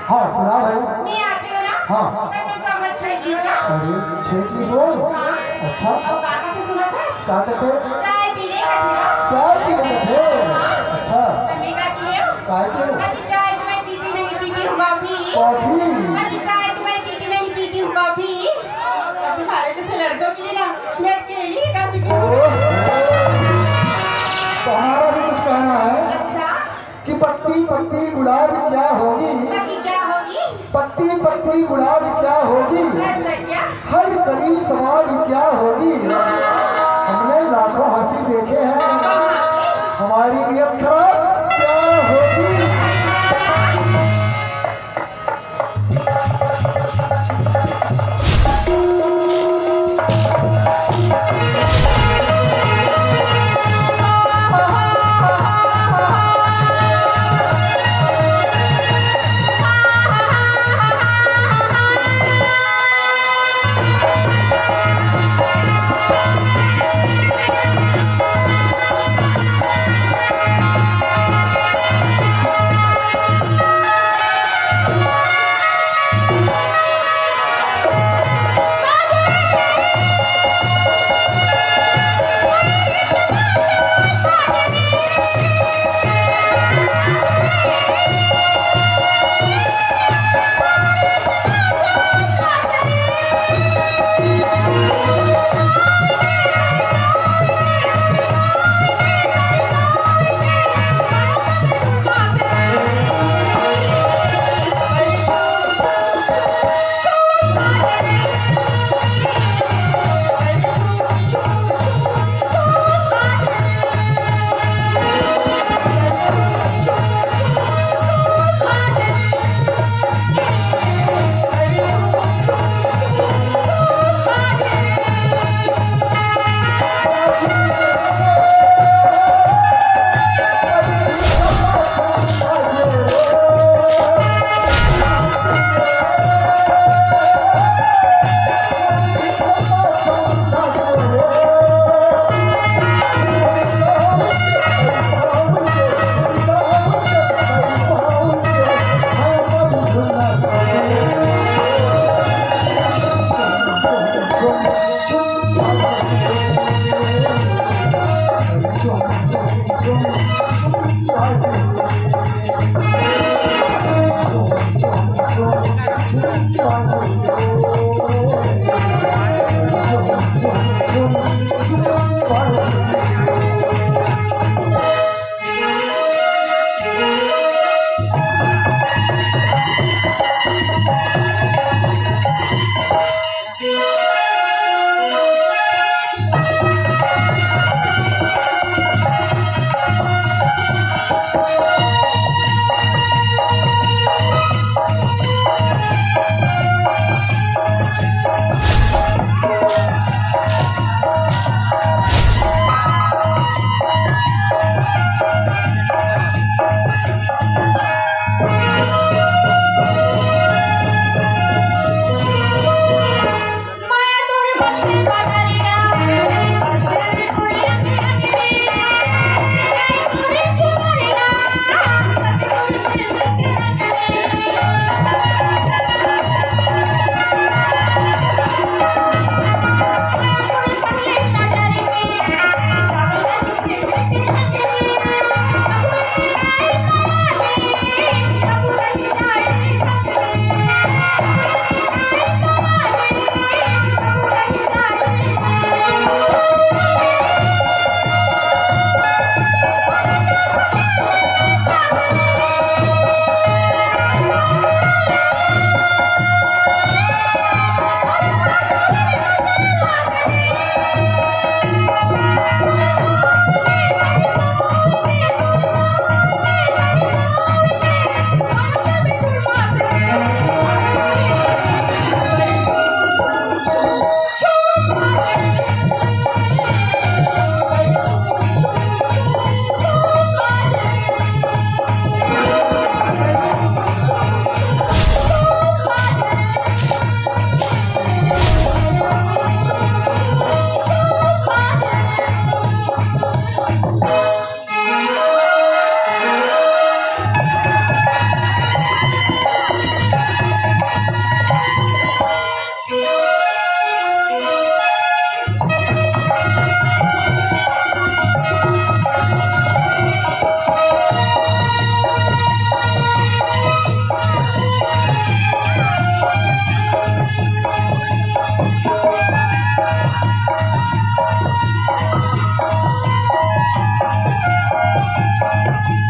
हाँ सुना भाई। मैं आती हूँ ना। हाँ। अरे छेकी सोन। हाँ। अच्छा सुना था। क्या कहते? चाय पी ले चाय पी लेते थे। अच्छा काय के? चाय तो मैं पीती नहीं पीती हूँ कॉफी। कॉफी? चाय तो मैं पीती नहीं पीती हूँ कॉफी। तुम्हारे जैसे लड़कों के लिए ना मैं अकेली ही कॉफी पीती हूँ। तुम्हारा भी कुछ कहना है? अच्छा कि पत्ती पत्ती गुलाब क्या होगी? क्या होगी? पत्ती पत्ती गुलाब क्या होगी? ऐसा क्या? हर कली सवाल क्या होगी? हमने लाखों हंसी देखे हैं, हमारी नियत खराब क्या होगी?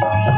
Thank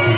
you.